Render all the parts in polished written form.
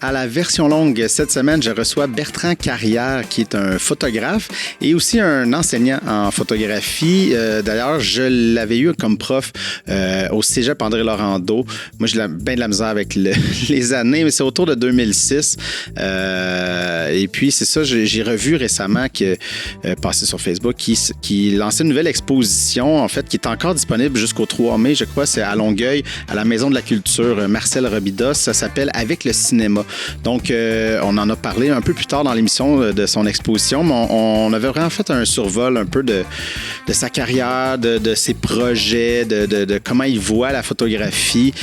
à la version longue. Cette semaine, je reçois Bertrand Carrière, qui est un photographe et aussi un enseignant en photographie. D'ailleurs, je l'avais eu comme prof au Cégep André Laurando. Moi, j'ai bien de la misère avec les années, mais c'est autour de 2006. Et puis, c'est ça, j'ai revu récemment, passé sur Facebook, qui lançait une nouvelle exposition, en fait, qui est encore disponible jusqu'au 3 mai, je crois. C'est à Longueuil, à la Maison de la Culture Marcel Robidas. Ça s'appelle Avec le cinéma. Donc, on en a parlé un peu plus tard dans l'émission de son exposition, mais on avait vraiment fait un survol un peu de sa carrière, de ses projets, de comment il voit la photographie,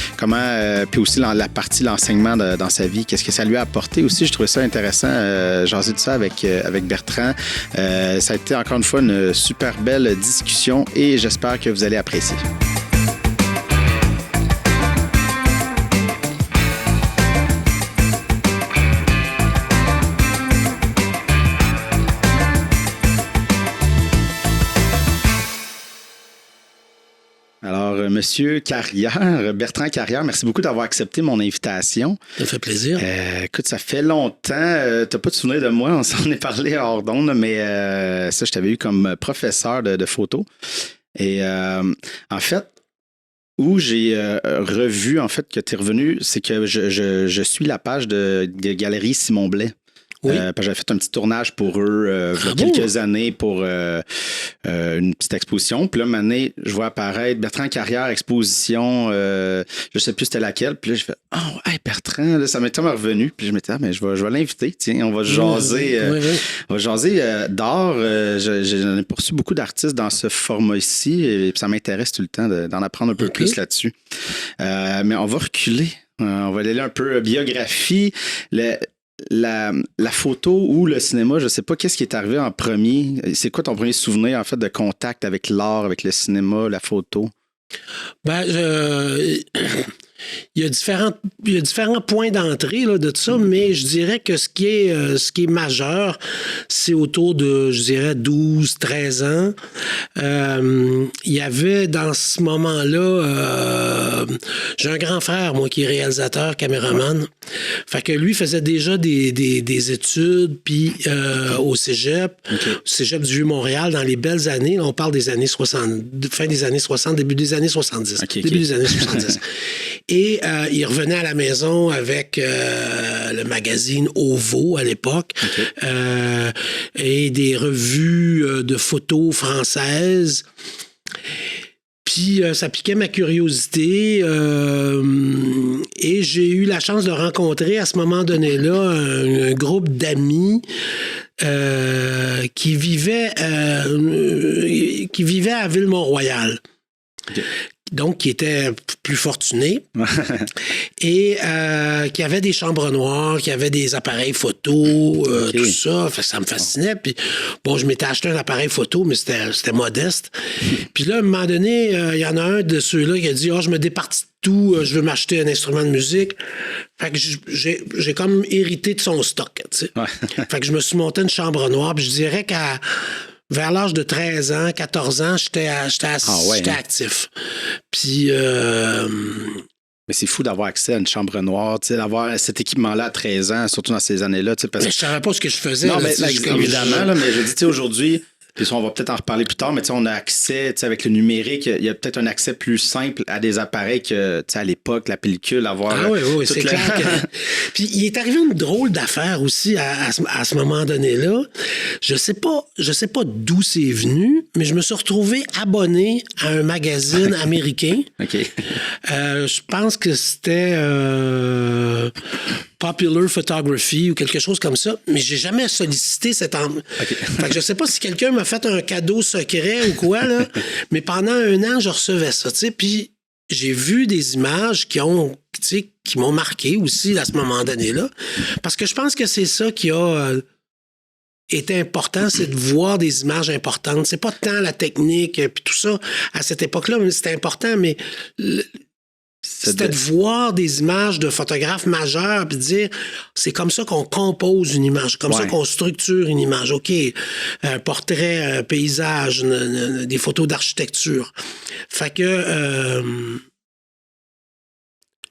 puis aussi la partie l'enseignement dans sa vie, qu'est-ce que ça lui a apporté aussi. Je trouvais ça intéressant, jaser de ça avec Bertrand. Ça a été encore une fois une super belle discussion et j'espère que vous allez apprécier. Alors, Monsieur Carrière, Bertrand Carrière, merci beaucoup d'avoir accepté mon invitation. Ça fait plaisir. Écoute, ça fait longtemps. T'as pas de souvenir de moi, on s'en est parlé hors d'onde, mais ça, je t'avais eu comme professeur de photo. Et en fait, où j'ai revu, en fait, que tu es revenu, c'est que je suis la page de Galerie Simon Blais. Oui. J'avais fait un petit tournage pour eux il y a quelques années pour une petite exposition. Puis là, une année, je vois apparaître Bertrand Carrière, exposition, je sais plus c'était laquelle. Puis là, je fais « Oh, hey, Bertrand! » Là, ça m'est tellement revenu. Puis je m'étais dit « mais je vais l'inviter. Tiens, on va jaser, on va jaser d'art. » J'en ai poursuivi beaucoup d'artistes dans ce format-ci et puis ça m'intéresse tout le temps d'en apprendre un peu plus là-dessus. Mais on va reculer. On va aller un peu biographie. La photo ou le cinéma, je ne sais pas qu'est-ce qui est arrivé en premier. C'est quoi ton premier souvenir, en fait, de contact avec l'art, avec le cinéma, la photo? Il y a différents points d'entrée là, de tout ça, mais je dirais que ce qui est majeur, c'est autour de, je dirais, 12, 13 ans. Il y avait dans ce moment-là, j'ai un grand frère, moi, qui est réalisateur, caméraman. Fait que lui faisait déjà des études, puis au Cégep, au Cégep du Vieux-Montréal, dans les belles années. Là, on parle des années 60, fin des années 60, début des années 70. Début des années 70. Et il revenait à la maison avec le magazine OVO à l'époque et des revues de photos françaises. Puis ça piquait ma curiosité et j'ai eu la chance de rencontrer à ce moment donné-là un groupe d'amis qui vivaient à Ville-Mont-Royal. Okay. Donc, qui était plus fortuné et qui avait des chambres noires, qui avait des appareils photo, tout ça. Ça me fascinait. Puis, bon, je m'étais acheté un appareil photo, mais c'était modeste. Puis là, à un moment donné, il y en a un de ceux-là qui a dit « je me départis de tout, je veux m'acheter un instrument de musique. » Fait que j'ai comme hérité de son stock, tu sais. Fait que je me suis monté une chambre noire, puis je dirais vers l'âge de 13 ans, 14 ans, j'étais actif. Puis... Mais c'est fou d'avoir accès à une chambre noire, d'avoir cet équipement-là à 13 ans, surtout dans ces années-là. Parce que je savais pas ce que je faisais. Non, mais évidemment, là, mais je dis, aujourd'hui... Puis on va peut-être en reparler plus tard, mais on a accès, avec le numérique, il y a peut-être un accès plus simple à des appareils que, à l'époque, la pellicule, avoir... Ah oui, c'est clair. Puis il est arrivé une drôle d'affaire aussi à ce moment donné-là. Je sais pas d'où c'est venu, mais je me suis retrouvé abonné à un magazine américain. OK. Je pense que c'était... Popular Photography ou quelque chose comme ça, mais j'ai jamais sollicité cet Fait que je sais pas si quelqu'un m'a fait un cadeau secret ou quoi, là, mais pendant un an, je recevais ça, tu sais, puis j'ai vu des images qui m'ont marqué aussi à ce moment donné-là, parce que je pense que c'est ça qui a été important, c'est de voir des images importantes. C'est pas tant la technique puis tout ça à cette époque-là, mais c'était important, mais... C'était de voir des images de photographes majeurs puis de dire c'est comme ça qu'on compose une image, comme ça qu'on structure une image. OK, portrait, paysage, des photos d'architecture. Fait que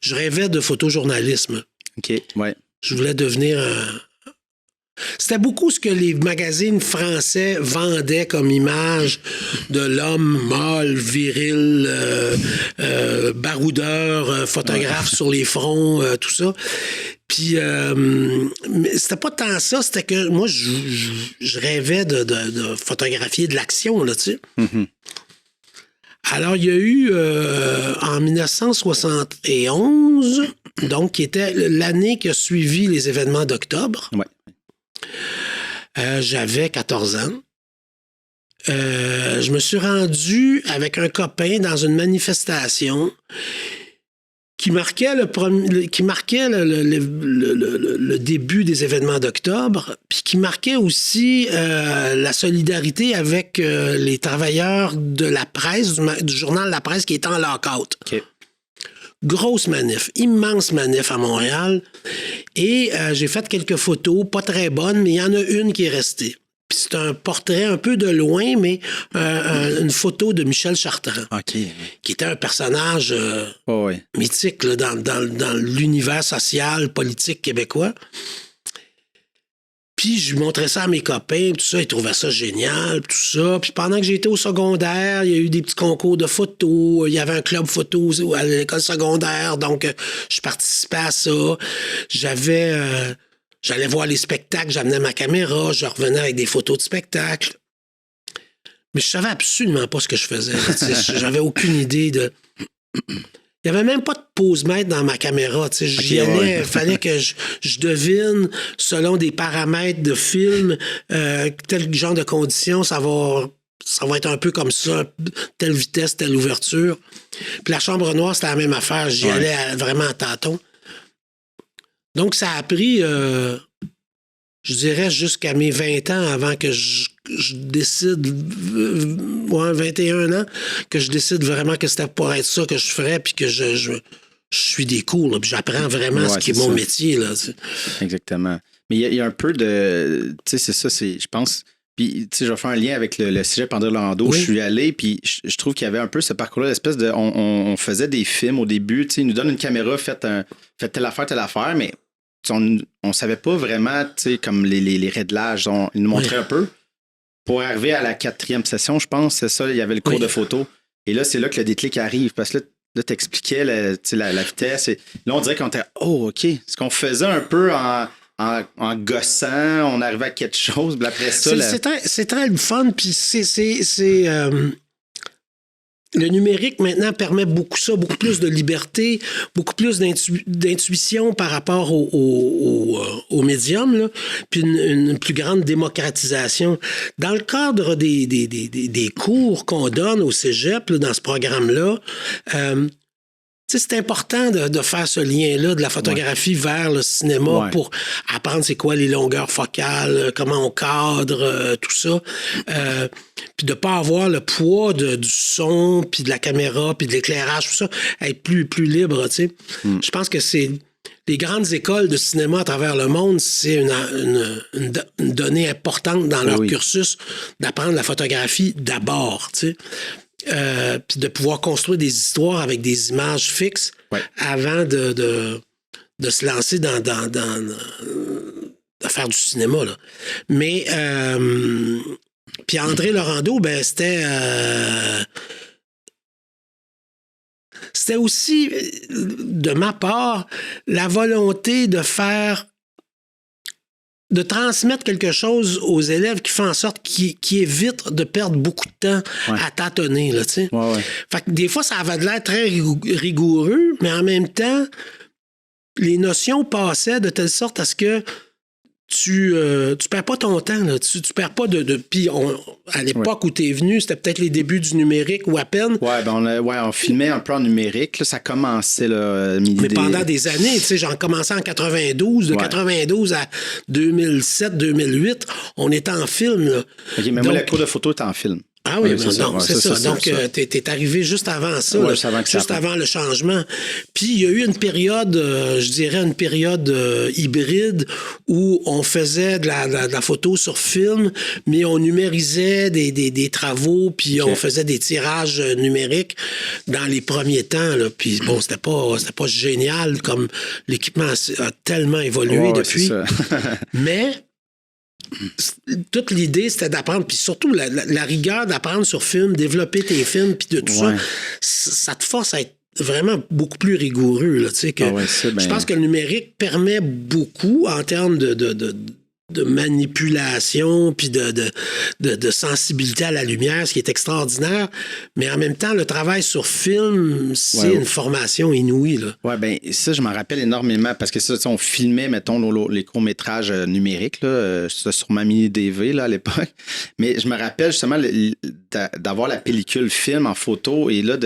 je rêvais de photojournalisme. OK, ouais. Je voulais devenir C'était beaucoup ce que les magazines français vendaient comme image de l'homme mâle, viril, baroudeur, photographe sur les fronts, tout ça. Puis, mais c'était pas tant ça, c'était que moi, je rêvais de photographier de l'action, là, tu sais. Mm-hmm. Alors, il y a eu, en 1971, donc, qui était l'année qui a suivi les événements d'octobre. Ouais. J'avais 14 ans. Je me suis rendu avec un copain dans une manifestation qui marquait le début des événements d'octobre, puis qui marquait aussi la solidarité avec les travailleurs de la presse, du journal La Presse qui était en lock-out. Okay. Grosse manif, immense manif à Montréal. Et j'ai fait quelques photos, pas très bonnes, mais il y en a une qui est restée. Puis c'est un portrait un peu de loin, mais une photo de Michel Chartrand, okay. qui était un personnage ouais. mythique là, dans l'univers social, politique québécois. Puis je lui montrais ça à mes copains, tout ça, ils trouvaient ça génial, tout ça. Puis pendant que j'étais au secondaire, il y a eu des petits concours de photos, il y avait un club photo à l'école secondaire, donc je participais à ça. J'allais voir les spectacles, j'amenais ma caméra, je revenais avec des photos de spectacles. Mais je savais absolument pas ce que je faisais. J'avais aucune idée de... Il n'y avait même pas de pose-mètre dans ma caméra. J'y allais, il fallait que je devine, selon des paramètres de film, tel genre de conditions, ça va être un peu comme ça, telle vitesse, telle ouverture. Puis la chambre noire, c'était la même affaire. J'y allais vraiment à tâtons. Donc, ça a pris, je dirais, jusqu'à mes 20 ans avant que je décide, 21 ans, que je décide vraiment que c'était pour être ça que je ferais, puis que je suis des cours, là, puis j'apprends vraiment ce qui est mon métier. Là, exactement. Mais il y a un peu de... Tu sais, c'est ça, je pense... Puis, tu sais, je vais faire un lien avec le cégep André Laurando. Oui. Je suis allé, puis je trouve qu'il y avait un peu ce parcours-là, l'espèce de... On faisait des films au début, tu sais, ils nous donnent une caméra, faites telle affaire, mais on savait pas vraiment, tu sais, comme les réglages. Ils nous montraient un peu. Pour arriver à la 4e session, je pense, c'est ça, il y avait le cours de photo. Et là, c'est là que le déclic arrive, parce que là t'expliquais la vitesse. Et là, on dirait qu'on était, oh, OK. Ce qu'on faisait un peu en gossant, on arrivait à quelque chose, puis après ça... C'est très le fun, puis le numérique, maintenant, permet beaucoup plus de liberté, beaucoup plus d'intuition par rapport au médium, là, puis une plus grande démocratisation. Dans le cadre des cours qu'on donne au cégep, là, dans ce programme-là, c'est important de faire ce lien-là de la photographie vers le cinéma pour apprendre c'est quoi les longueurs focales, comment on cadre, tout ça. Puis de ne pas avoir le poids du son, puis de la caméra, puis de l'éclairage, tout ça, être plus libre, tu sais. Je pense que c'est... Les grandes écoles de cinéma à travers le monde, c'est une donnée importante dans leur cursus d'apprendre la photographie d'abord, tu sais. Puis de pouvoir construire des histoires avec des images fixes avant de se lancer dans faire du cinéma. Là. Mais puis André Laurando, ben c'était aussi, de ma part, la volonté de transmettre quelque chose aux élèves qui fait en sorte qu'ils évitent de perdre beaucoup de temps à tâtonner, là, tu sais. Fait que des fois, ça avait l'air très rigoureux, mais en même temps, les notions passaient de telle sorte à ce que tu perds pas ton temps, là. Tu perds pas de puis à l'époque où tu es venu, c'était peut-être les débuts du numérique ou à peine. On filmait un peu en numérique, là, ça commençait là, mais pendant des années, tu sais, j'en commençais en 92, de 92 à 2007, 2008, on était en film, là. OK, mais moi, le cours de photo était en film. Ah oui, Oui, mais c'est ça, non, ouais, c'est ça. Donc, t'es arrivé juste avant ça, Ouais, là, juste avant que ça juste avant le changement. Puis, il y a eu une période, je dirais une période hybride où on faisait de la photo sur film, mais on numérisait des travaux, puis on faisait des tirages numériques dans les premiers temps. Là. Puis, bon, c'était pas génial, comme l'équipement a tellement évolué depuis. C'est ça. Mais toute l'idée, c'était d'apprendre, puis surtout la rigueur d'apprendre sur film, développer tes films, puis de tout ça te force à être vraiment beaucoup plus rigoureux. Là, je pense que le numérique permet beaucoup en termes de manipulation puis de sensibilité à la lumière, ce qui est extraordinaire. Mais en même temps, le travail sur film, c'est une formation inouïe. Oui, bien, ça, je m'en rappelle énormément parce que ça, on filmait, mettons, les courts-métrages numériques, là, sur ma mini-DV là, à l'époque. Mais je me rappelle justement d'avoir la pellicule film en photo et là,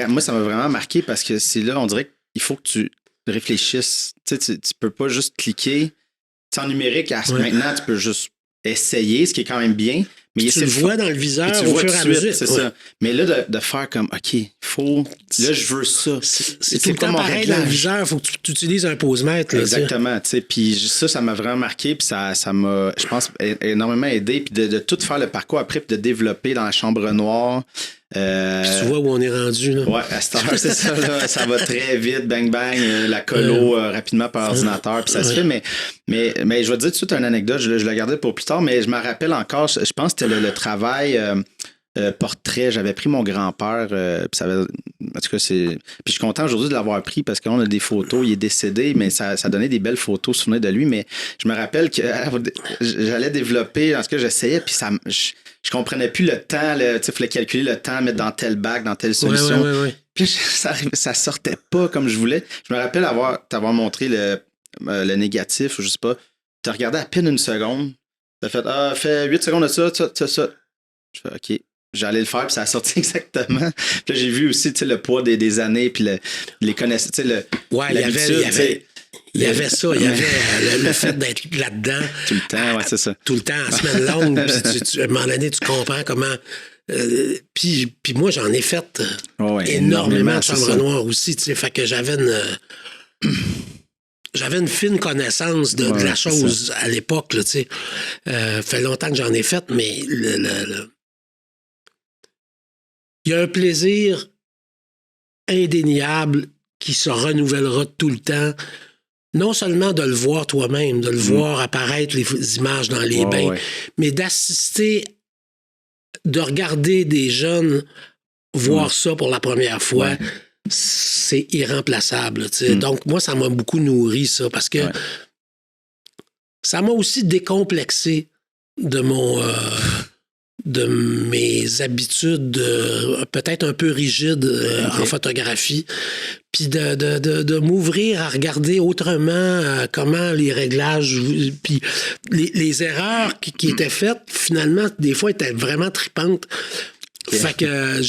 moi, ça m'a vraiment marqué parce que c'est là, on dirait qu'il faut que tu réfléchisses. Tu peux pas juste cliquer. En numérique, maintenant, tu peux juste essayer, ce qui est quand même bien. Mais tu le vois dans le viseur au fur et à mesure. C'est ça. Mais là, de faire comme, OK, là, je veux ça. C'est tout le temps pareil dans le viseur. Il faut que tu utilises un pose-mètre. Exactement. Puis ça m'a vraiment marqué. Puis ça m'a, je pense, énormément aidé. Puis de tout faire le parcours après, puis de développer dans la chambre noire. Puis tu vois où on est rendu. Là. Ouais, à cette heure, c'est ça. Là, ça va très vite, bang, bang, la colo rapidement par ordinateur. Puis ça se fait. Mais je vais te dire tout de suite une anecdote. Je la gardais pour plus tard. Mais je me rappelle encore, je pense que c'était le travail portrait. J'avais pris mon grand-père. Puis en tout cas, puis je suis content aujourd'hui de l'avoir pris parce qu'on a des photos. Il est décédé, mais ça donnait des belles photos souvenirs de lui. Mais je me rappelle que j'allais développer. En tout cas, j'essayais. Puis je comprenais plus le temps. Il fallait calculer le temps, mettre dans tel bac, dans telle solution. Ouais. Puis ça sortait pas comme je voulais. Je me rappelle t'avoir montré le négatif, je sais pas. Tu as regardé à peine une seconde. Tu as fait, fais 8 secondes de ça. Je fais OK. J'allais le faire, puis ça a sorti exactement. Puis là, j'ai vu aussi le poids des années, puis les connaissances. Il y avait ça, il y avait le fait d'être là-dedans. Tout le temps, c'est ça. Tout le temps, en semaine longue. Puis à un moment donné, tu comprends comment. Puis moi, j'en ai fait énormément de chambre noire aussi. Fait que j'avais une fine connaissance de la chose à l'époque. Fait longtemps que j'en ai fait, mais il y a un plaisir indéniable qui se renouvellera tout le temps. Non seulement de le voir toi-même, de le voir apparaître les images dans les bains, mais d'assister, de regarder des jeunes voir ça pour la première fois, c'est irremplaçable. Donc, moi, ça m'a beaucoup nourri, ça, parce que ça m'a aussi décomplexé de mes habitudes peut-être un peu rigides en photographie, puis de m'ouvrir à regarder autrement comment les réglages, puis les erreurs qui étaient faites, finalement, des fois, étaient vraiment tripantes. Fait que,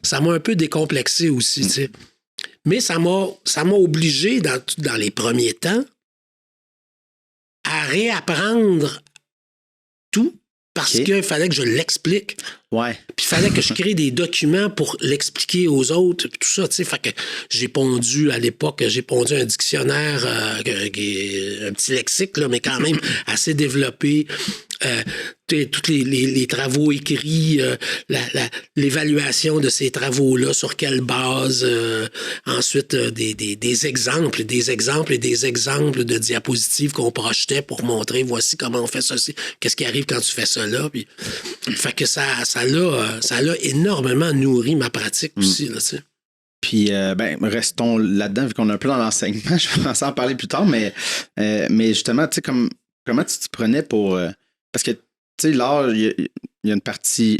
ça m'a un peu décomplexé aussi, Mais ça m'a obligé, dans les premiers temps, à réapprendre tout, parce qu'il fallait que je l'explique. Ouais. Puis il fallait que je crée des documents pour l'expliquer aux autres, puis tout ça, tu sais. Fait que j'ai pondu, à l'époque, un dictionnaire, un petit lexique, là, mais quand même assez développé. Tous les travaux écrits, l'évaluation de ces travaux-là, sur quelle base, ensuite des exemples de diapositives qu'on projetait pour montrer, voici comment on fait ça, qu'est-ce qui arrive quand tu fais ça là. Puis, fait que ça l'a énormément nourri ma pratique aussi, là, tu sais. Puis, restons là-dedans, vu qu'on est un peu dans l'enseignement. Je vais commencer à en parler plus tard, mais justement, tu sais, comment tu te prenais pour... parce que, tu sais, l'art, il y a une partie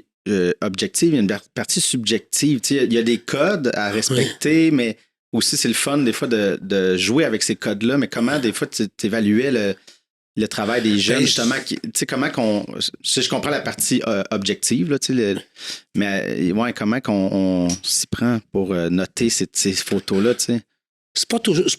objective, il y a une partie subjective. Tu sais, il y a des codes à respecter, mais aussi, c'est le fun, des fois, de jouer avec ces codes-là. Mais comment, des fois, tu évaluais le travail des jeunes, justement, tu sais, comment qu'on... Si je comprends la partie objective, là, tu sais, mais comment qu'on s'y prend pour noter ces photos-là, tu sais? c'est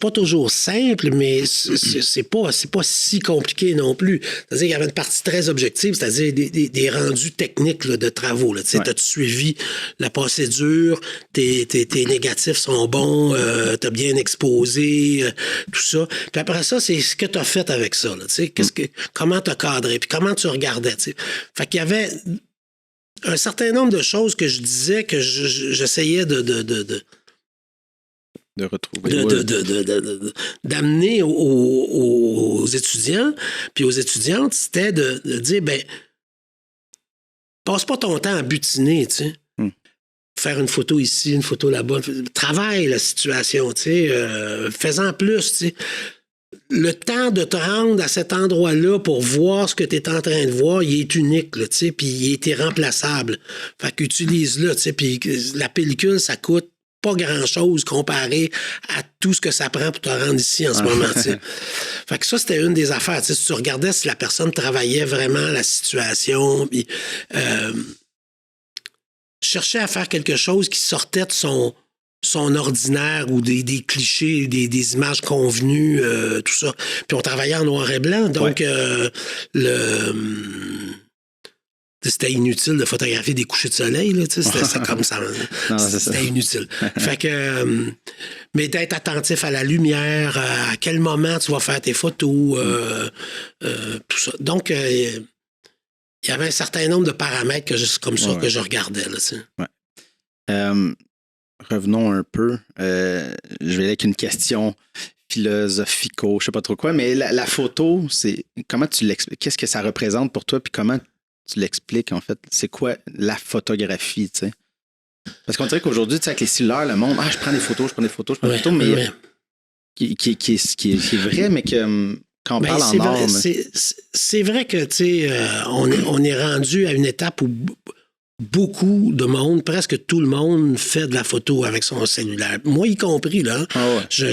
pas toujours simple, mais c'est pas si compliqué non plus. C'est-à-dire qu'il y avait une partie très objective, c'est-à-dire des rendus techniques là, de travaux. Tu sais, t'as-tu suivi la procédure, tes négatifs sont bons, t'as bien exposé, tout ça. Puis après ça, c'est ce que t'as fait avec ça. Là, tu sais, comment t'as cadré, puis comment tu regardais. Tu sais. Fait qu'il y avait un certain nombre de choses que je disais que j'essayais de retrouver. D'amener aux étudiants, puis aux étudiantes, c'était de dire, ben, passe pas ton temps à butiner, tu sais. Faire une photo ici, une photo là-bas. Travaille la situation, tu sais. Fais-en plus, tu sais. Le temps de te rendre à cet endroit-là pour voir ce que tu es en train de voir, il est unique, tu sais, puis il est irremplaçable. Fait qu'utilise-le, tu sais, puis la pellicule, ça coûte pas grand-chose comparé à tout ce que ça prend pour te rendre ici en ce moment. T'sais. Fait que ça, c'était une des affaires. T'sais, si tu regardais si la personne travaillait vraiment la situation, puis cherchait à faire quelque chose qui sortait de son ordinaire ou des clichés, des images convenues, tout ça. Puis on travaillait en noir et blanc, donc c'était inutile de photographier des couchers de soleil, là, c'était comme ça. Non, c'était inutile. Fait que, mais d'être attentif à la lumière, à quel moment tu vas faire tes photos, tout ça. Donc, il y avait un certain nombre de paramètres que je regardais. Là, revenons un peu. Je vais aller avec une question philosophico, je sais pas trop quoi, mais la photo, c'est comment tu l'expliques? Qu'est-ce que ça représente pour toi, puis comment tu l'expliques, en fait? C'est quoi la photographie, tu sais? Parce qu'on dirait qu'aujourd'hui, tu sais, avec les cellulaires, le monde, je prends des photos, mais qui est vrai, mais que quand on parle en art... C'est vrai que, tu sais, on est rendu à une étape où beaucoup de monde, presque tout le monde fait de la photo avec son cellulaire. Moi y compris, là. Je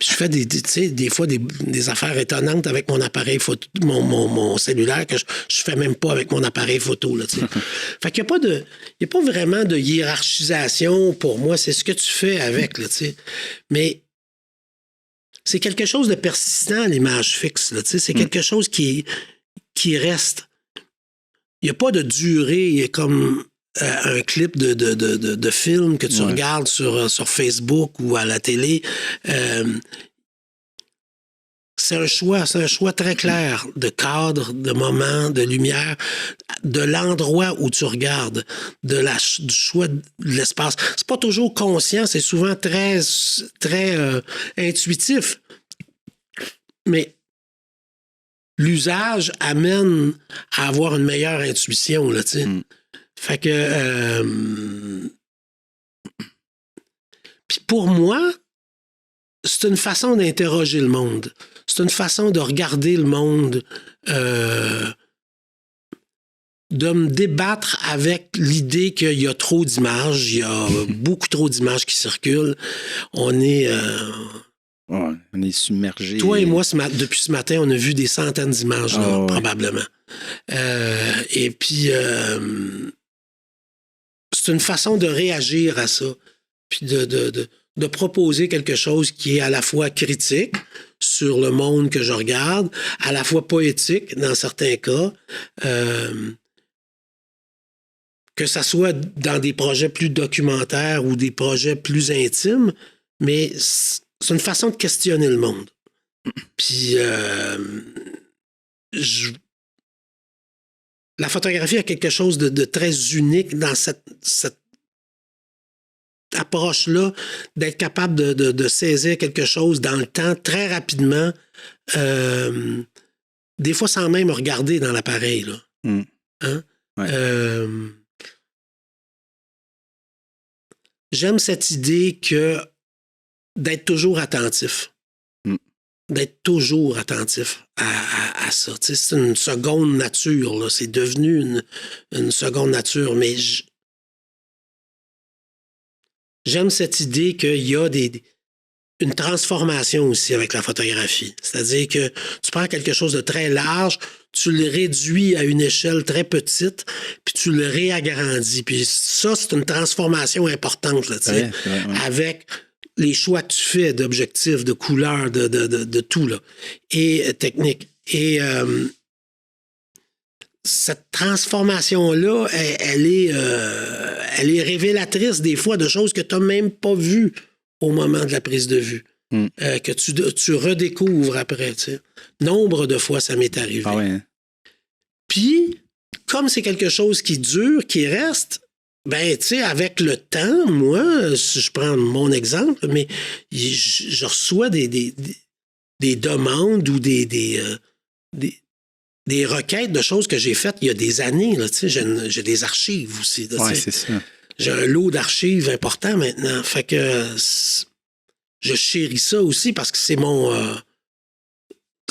fais des fois des affaires étonnantes avec mon appareil photo, mon cellulaire que je fais même pas avec mon appareil photo, là, tu sais. Fait qu'il y a pas vraiment de hiérarchisation pour moi. C'est ce que tu fais avec, là, tu sais. Mais c'est quelque chose de persistant, l'image fixe, là, tu sais. C'est quelque chose qui reste. Il n'y a pas de durée comme un clip de film que tu regardes sur Facebook ou à la télé. C'est un choix très clair de cadre, de moment, de lumière, de l'endroit où tu regardes, du choix de l'espace. C'est pas toujours conscient, c'est souvent très, très intuitif. Mais l'usage amène à avoir une meilleure intuition, là, tu sais. Fait que... Puis pour moi, c'est une façon d'interroger le monde. C'est une façon de regarder le monde, de me débattre avec l'idée qu'il y a trop d'images, il y a beaucoup trop d'images qui circulent. On est submergé. Toi et moi, depuis ce matin, on a vu des centaines d'images, probablement. Et puis, c'est une façon de réagir à ça, puis de proposer quelque chose qui est à la fois critique sur le monde que je regarde, à la fois poétique dans certains cas, que ça soit dans des projets plus documentaires ou des projets plus intimes, mais c'est une façon de questionner le monde. Puis, la photographie a quelque chose de très unique dans cette approche-là, d'être capable de saisir quelque chose dans le temps très rapidement, des fois sans même regarder dans l'appareil, là. Hein? Ouais. J'aime cette idée d'être toujours attentif. D'être toujours attentif à ça. Tu sais, c'est une seconde nature, là. C'est devenu une seconde nature, mais j'aime cette idée qu'il y a une transformation aussi avec la photographie. C'est-à-dire que tu prends quelque chose de très large, tu le réduis à une échelle très petite, puis tu le réagrandis. Puis ça, c'est une transformation importante, là, tu sais, avec les choix que tu fais d'objectifs, de couleurs, de tout, là, et technique. Et cette transformation-là, elle est révélatrice des fois de choses que tu n'as même pas vues au moment de la prise de vue. Que tu redécouvres après. Tu sais. Nombre de fois, ça m'est arrivé. Ah ouais. Puis, comme c'est quelque chose qui dure, qui reste, ben, tu sais, avec le temps, moi, si je prends mon exemple, mais je reçois des demandes ou des requêtes de choses que j'ai faites il y a des années. Là, tu sais, j'ai des archives aussi. Là, ouais, c'est ça. J'ai un lot d'archives important maintenant. Fait que je chéris ça aussi parce que c'est mon...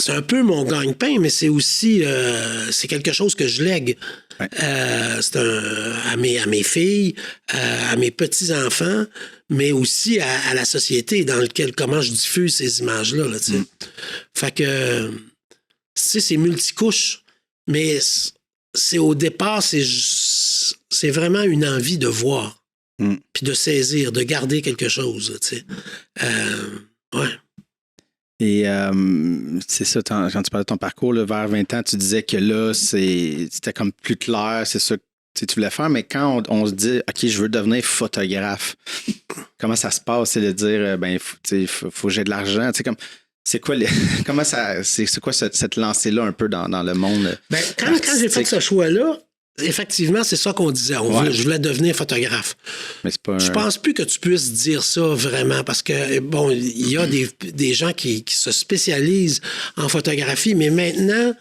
c'est un peu mon gagne-pain, mais c'est aussi... c'est quelque chose que je lègue. Ouais. C'est à mes filles, à mes petits-enfants, mais aussi à la société dans laquelle comment je diffuse ces images-là. Là, tu sais. Fait que... tu sais, c'est multicouche, mais c'est au départ, c'est vraiment une envie de voir. Puis de saisir, de garder quelque chose, tu sais. Ouais. Et c'est ça, quand tu parlais de ton parcours, là, vers 20 ans, tu disais que là, c'était comme plus clair, c'est ça que tu voulais faire, mais quand on se dit, OK, je veux devenir photographe, comment ça se passe? C'est de dire, ben, faut que j'ai de l'argent, tu sais, comme... C'est quoi comment ça c'est quoi cette lancée-là un peu dans le monde? Ben, quand j'ai fait ce choix-là, effectivement, c'est ça qu'on disait. Je voulais devenir photographe. Mais c'est pas Je pense plus que tu puisses dire ça vraiment parce que, bon, il y a des gens qui se spécialisent en photographie, mais maintenant,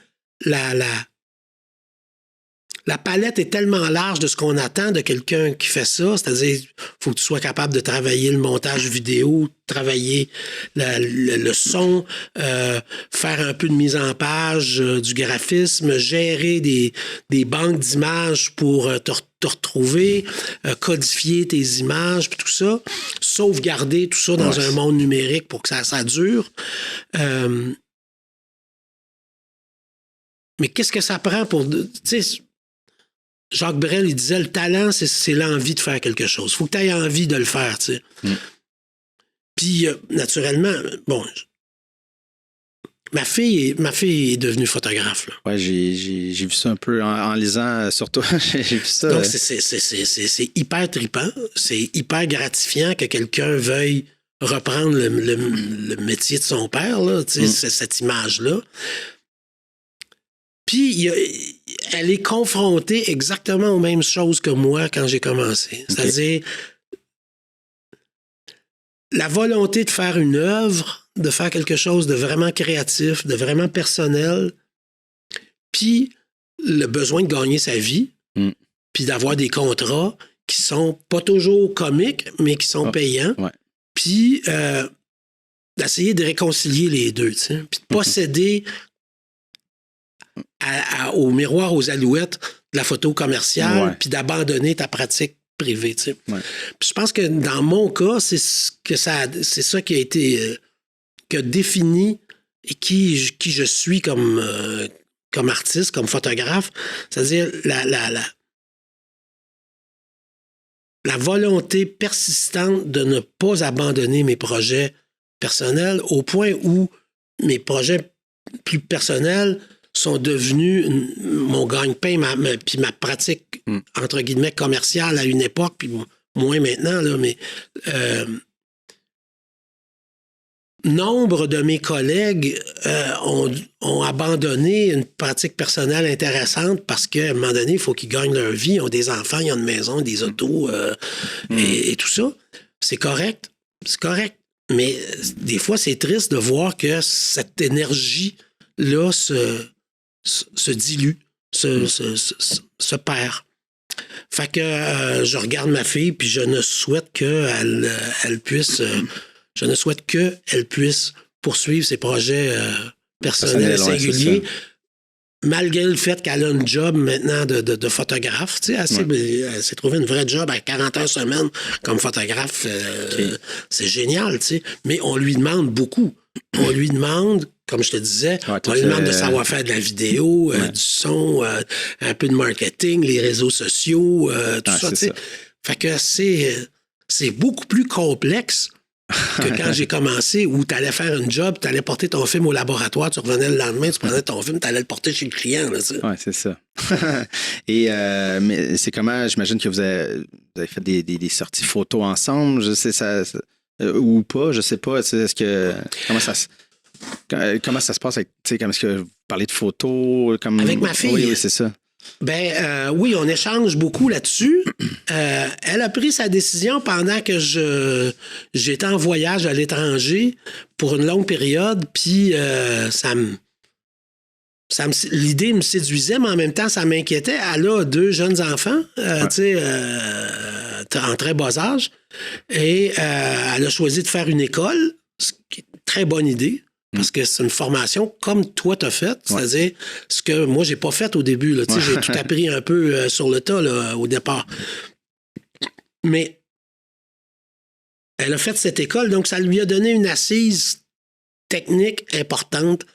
la palette est tellement large de ce qu'on attend de quelqu'un qui fait ça, c'est-à-dire il faut que tu sois capable de travailler le montage vidéo, travailler le son, faire un peu de mise en page, du graphisme, gérer des banques d'images pour te retrouver, codifier tes images, puis tout ça, sauvegarder tout ça dans un monde numérique pour que ça dure. Mais qu'est-ce que ça prend pour... Tu sais, Jacques Brel, il disait, le talent, c'est l'envie de faire quelque chose. Il faut que tu aies envie de le faire, tu sais. Puis, naturellement, bon, ma fille est devenue photographe. Là. Ouais, j'ai vu ça un peu en lisant sur toi. J'ai vu ça. Donc, c'est hyper trippant. C'est hyper gratifiant que quelqu'un veuille reprendre le métier de son père, là, tu sais, cette image-là. Puis, elle est confrontée exactement aux mêmes choses que moi quand j'ai commencé. C'est-à-dire, la volonté de faire une œuvre, de faire quelque chose de vraiment créatif, de vraiment personnel, puis le besoin de gagner sa vie, puis d'avoir des contrats qui sont pas toujours comiques, mais qui sont payants, puis d'essayer de réconcilier les deux, tu sais, puis de pas céder au miroir aux alouettes de la photo commerciale, puis d'abandonner ta pratique privée. Tu sais. Puis je pense que dans mon cas, c'est ça qui a été qui a défini et qui je suis comme artiste, comme photographe. C'est-à-dire la volonté persistante de ne pas abandonner mes projets personnels au point où mes projets plus personnels sont devenus mon gagne-pain, puis ma pratique, entre guillemets, commerciale à une époque, puis moins maintenant, là, mais nombre de mes collègues ont abandonné une pratique personnelle intéressante parce qu'à un moment donné, il faut qu'ils gagnent leur vie, ils ont des enfants, ils ont une maison, des autos, et tout ça. C'est correct, mais des fois, c'est triste de voir que cette énergie-là se dilue, se perd. Fait que je regarde ma fille, puis je ne souhaite qu'elle puisse poursuivre ses projets personnels et singuliers, malgré le fait qu'elle a un job maintenant de photographe. Tu sais, elle s'est trouvé une vraie job à 40 heures semaine comme photographe. C'est génial, tu sais. Mais on lui demande beaucoup. On lui demande, comme je te disais, on lui demande de savoir faire de la vidéo, du son, un peu de marketing, les réseaux sociaux, tout ça. Tu sais. Fait que c'est beaucoup plus complexe que quand j'ai commencé, où tu allais faire une job, tu allais porter ton film au laboratoire, tu revenais le lendemain, tu prenais ton film, tu allais le porter chez le client. Oui, c'est ça. Et mais c'est comment, j'imagine que vous avez fait des sorties photos ensemble, je sais ça, ou pas, je sais pas. Est-ce que comment ça se passe avec, est-ce que vous parlez de photos comme avec ma fille? Oui, c'est ça. Oui, on échange beaucoup là-dessus. Elle a pris sa décision pendant que j'étais en voyage à l'étranger pour une longue période, puis l'idée me séduisait, mais en même temps, ça m'inquiétait. Elle a 2 jeunes enfants, en très bas âge, et elle a choisi de faire une école, ce qui est une très bonne idée. Parce que c'est une formation comme toi t'as fait, c'est-à-dire ce que moi j'ai pas fait au début. Là, j'ai tout appris un peu sur le tas là, au départ. Mais elle a fait cette école, donc ça lui a donné une assise technique importante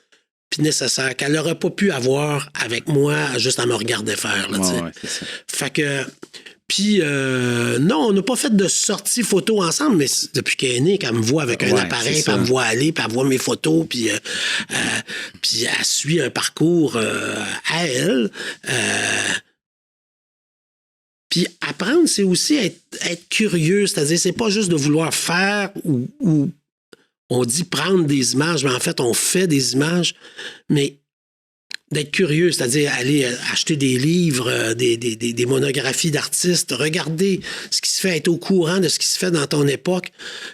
puis nécessaire qu'elle n'aurait pas pu avoir avec moi juste à me regarder faire. Là, c'est ça. Fait que... Puis, non, on n'a pas fait de sortie photo ensemble, mais depuis qu'elle est née, qu'elle me voit avec un appareil, puis elle me voit aller, puis elle voit mes photos, puis elle suit un parcours à elle. Puis apprendre, c'est aussi être curieux, c'est-à-dire, c'est pas juste de vouloir faire ou on dit prendre des images, mais en fait, on fait des images, mais d'être curieux, c'est-à-dire aller acheter des livres, des monographies d'artistes, regarder ce qui se fait, être au courant de ce qui se fait dans ton époque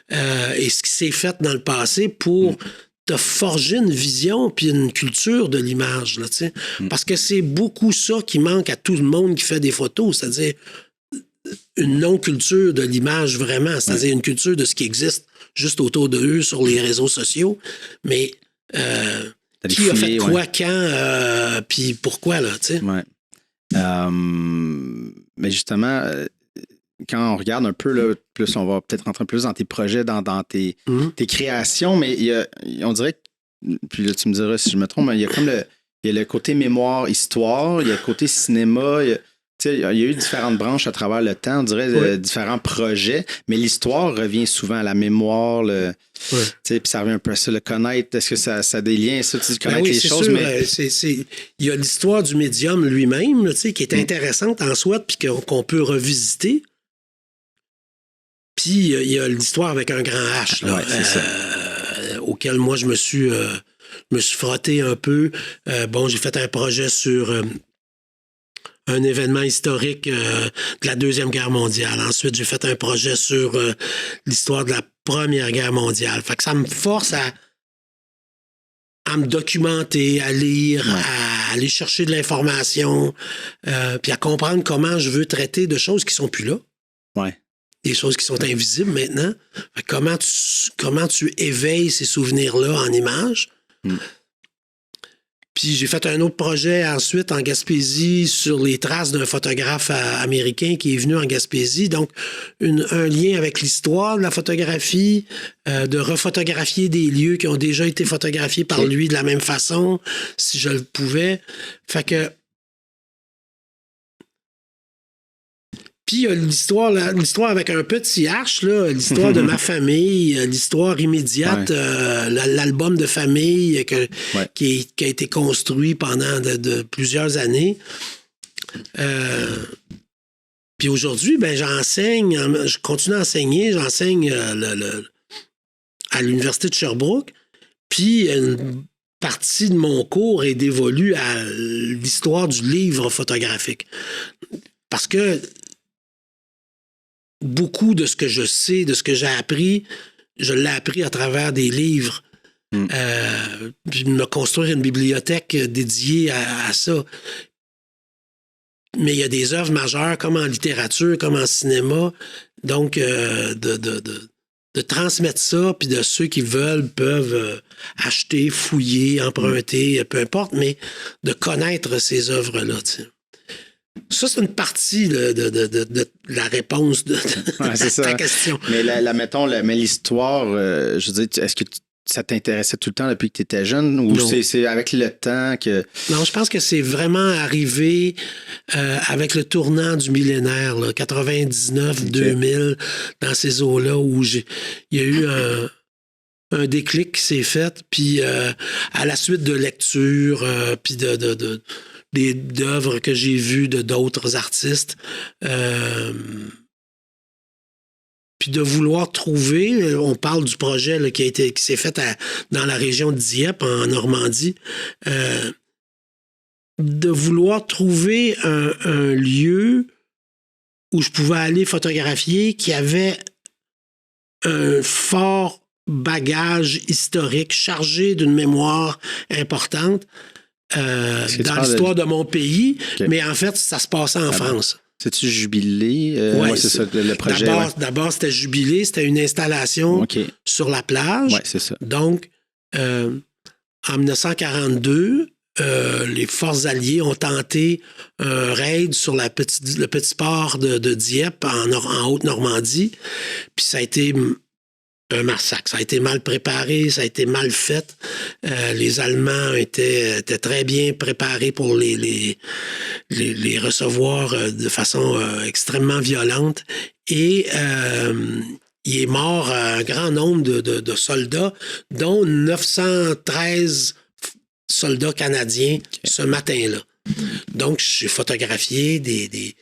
et ce qui s'est fait dans le passé pour te forger une vision puis une culture de l'image. Là, parce que c'est beaucoup ça qui manque à tout le monde qui fait des photos, c'est-à-dire une non-culture de l'image vraiment, c'est-à-dire une culture de ce qui existe juste autour d'eux sur les réseaux sociaux, mais... qui a fait quoi, quand, puis pourquoi, là, tu sais. Ouais. Mais justement, quand on regarde un peu, là, plus on va peut-être rentrer plus dans tes projets, dans tes créations, mais on dirait que, puis là, tu me diras si je me trompe, mais il y a comme le côté mémoire, histoire, il y a le côté cinéma, il y a eu différentes branches à travers le temps, on dirait différents projets, mais l'histoire revient souvent à la mémoire, puis ça revient un peu à ça, le connaître. Est-ce que ça a des liens, ça, tu connais les choses? Sûr, mais il y a l'histoire du médium lui-même, là, qui est intéressante en soi, puis qu'on peut revisiter. Puis il y a l'histoire avec un grand H, là, auquel moi je me suis frotté un peu. J'ai fait un projet sur un événement historique de la Deuxième Guerre mondiale. Ensuite, j'ai fait un projet sur l'histoire de la Première Guerre mondiale. Fait que ça me force à me documenter, à lire, à aller chercher de l'information, puis à comprendre comment je veux traiter de choses qui sont plus là. Ouais. Des choses qui sont invisibles maintenant. Fait que comment tu éveilles ces souvenirs-là en images. Puis j'ai fait un autre projet ensuite en Gaspésie sur les traces d'un photographe américain qui est venu en Gaspésie. Donc, un lien avec l'histoire de la photographie, de refotographier des lieux qui ont déjà été photographiés par lui de la même façon, si je le pouvais. Fait que... Puis il y a l'histoire avec un petit H, là, l'histoire de ma famille, l'histoire immédiate, l'album de famille qui a été construit pendant de plusieurs années. Puis aujourd'hui, j'enseigne, je continue à enseigner, j'enseigne à l'Université de Sherbrooke. Puis une partie de mon cours est dévolue à l'histoire du livre photographique. Parce que beaucoup de ce que je sais, de ce que j'ai appris, je l'ai appris à travers des livres. Puis me construire une bibliothèque dédiée à ça. Mais il y a des œuvres majeures, comme en littérature, comme en cinéma. Donc, de transmettre ça, puis de ceux qui veulent peuvent acheter, fouiller, emprunter, peu importe, mais de connaître ces œuvres-là, tu sais. Ça, c'est une partie de la réponse de ta question. Mais mettons, mais l'histoire, je veux dire, est-ce que ça t'intéressait tout le temps depuis que tu étais jeune ou c'est avec le temps que... Non, je pense que c'est vraiment arrivé avec le tournant du millénaire, là, 99, 2000, dans ces eaux-là où il y a eu un déclic qui s'est fait, puis à la suite de lectures, puis d'œuvres que j'ai vues de d'autres artistes, puis de vouloir trouver, on parle du projet là, qui s'est fait dans la région de Dieppe, en Normandie, de vouloir trouver un lieu où je pouvais aller photographier qui avait un fort bagage historique chargé d'une mémoire importante dans l'histoire de mon pays, mais en fait, ça se passait en France. C'est-tu Jubilé? Oui, c'est ça, le projet. D'abord, c'était Jubilé, c'était une installation sur la plage. Oui, c'est ça. Donc, en 1942, les forces alliées ont tenté un raid sur le petit port de Dieppe en Haute-Normandie. Puis ça a été un massacre. Ça a été mal préparé, ça a été mal fait. Les Allemands étaient très bien préparés pour les recevoir de façon extrêmement violente. Et il est mort un grand nombre de soldats, dont 913 soldats canadiens ce matin-là. Donc, j'ai photographié des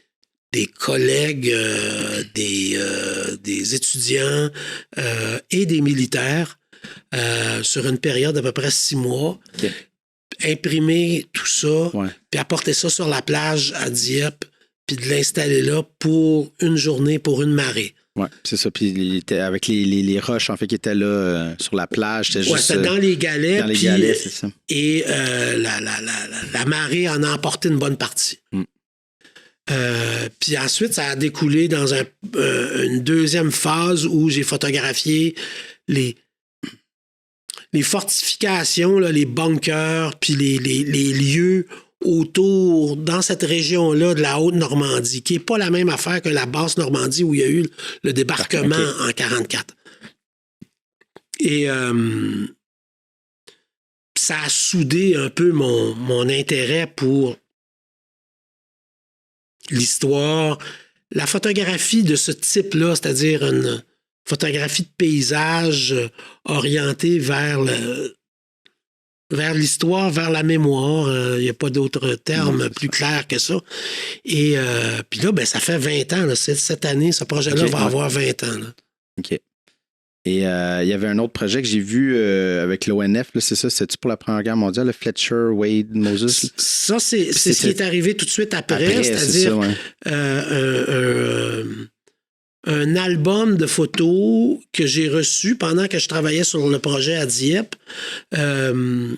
collègues, des étudiants et des militaires sur une période d'à peu près 6 mois. Imprimer tout ça, puis apporter ça sur la plage à Dieppe, puis de l'installer là pour une journée, pour une marée. Oui, c'est ça. Puis il était avec les roches, en fait, qui étaient là sur la plage. C'était juste. C'était dans les galets. Dans les galets, c'est ça. Et la marée en a emporté une bonne partie. Puis ensuite, ça a découlé dans une deuxième phase où j'ai photographié les fortifications, là, les bunkers, puis les lieux autour, dans cette région-là de la Haute-Normandie, qui n'est pas la même affaire que la Basse-Normandie où il y a eu le débarquement en 1944. Et ça a soudé un peu mon intérêt pour l'histoire, la photographie de ce type-là, c'est-à-dire une photographie de paysage orientée vers l'histoire, vers la mémoire. Il n'y a pas d'autre terme plus clair que ça. Et puis là, ça fait 20 ans. Là, cette année, ce projet-là va avoir 20 ans. Là. OK. Et il y avait un autre projet que j'ai vu avec l'ONF, là, c'est ça, c'est-tu pour la Première Guerre mondiale, le Fletcher Wade Moses? Ça, c'est ce qui est arrivé tout de suite après c'est-à-dire un album de photos que j'ai reçu pendant que je travaillais sur le projet à Dieppe. Un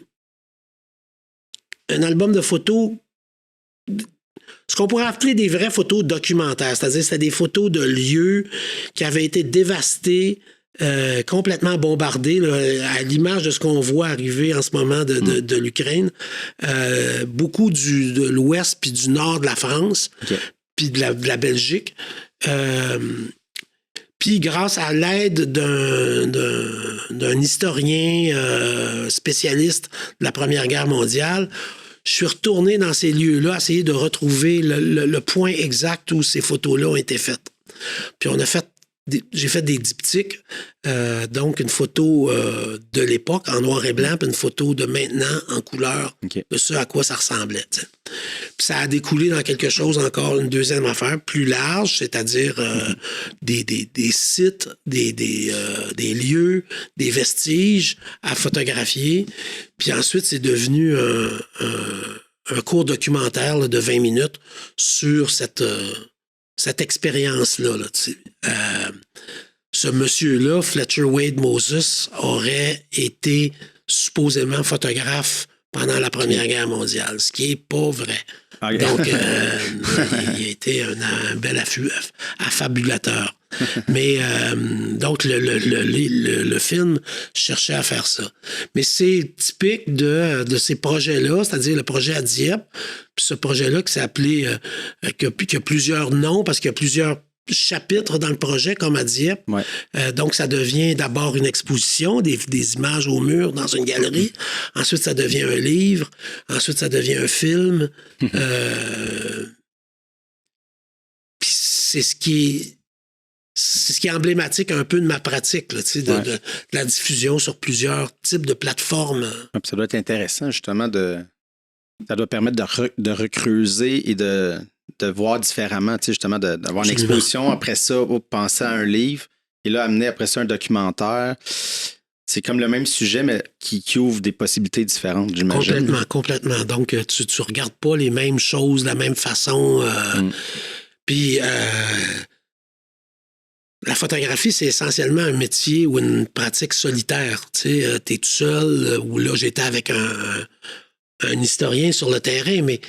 album de photos, ce qu'on pourrait appeler des vraies photos documentaires, c'est-à-dire c'était des photos de lieux qui avaient été dévastés, complètement bombardés, là, à l'image de ce qu'on voit arriver en ce moment de l'Ukraine. Beaucoup de l'ouest puis du nord de la France, puis de la Belgique. Puis grâce à l'aide d'un historien spécialiste de la Première Guerre mondiale, je suis retourné dans ces lieux-là, essayer de retrouver le point exact où ces photos-là ont été faites. Puis j'ai fait des diptyques, donc une photo de l'époque en noir et blanc, puis une photo de maintenant en couleur, de ce à quoi ça ressemblait. T'sais. Puis ça a découlé dans quelque chose encore, une deuxième affaire plus large, c'est-à-dire des sites, des lieux, des vestiges à photographier. Puis ensuite, c'est devenu un court documentaire là, de 20 minutes sur cette expérience-là. Là, ce monsieur-là, Fletcher Wade Moses, aurait été supposément photographe pendant la Première Guerre mondiale, ce qui n'est pas vrai. Okay. Donc, il a été un bel affabulateur. Mais donc, le film cherchait à faire ça. Mais c'est typique de ces projets-là, c'est-à-dire le projet à Dieppe, puis ce projet-là qui s'est appelé, qui a plusieurs noms, parce qu'il y a plusieurs chapitres dans le projet, comme à Dieppe. Ouais. Donc, ça devient d'abord une exposition, des images au mur dans une galerie. Ensuite, ça devient un livre. Ensuite, ça devient un film. Puis c'est ce qui est emblématique un peu de ma pratique, là, de la diffusion sur plusieurs types de plateformes. Ça doit être intéressant, justement, ça doit permettre de recreuser et de voir différemment, justement, d'avoir une exposition. Après ça, penser à un livre. Et là, amener après ça un documentaire. C'est comme le même sujet, mais qui ouvre des possibilités différentes, j'imagine. Complètement. Donc, tu regardes pas les mêmes choses de la même façon. Puis, la photographie, c'est essentiellement un métier ou une pratique solitaire. Tu sais, t'es tout seul, ou là, j'étais avec un historien sur le terrain, mais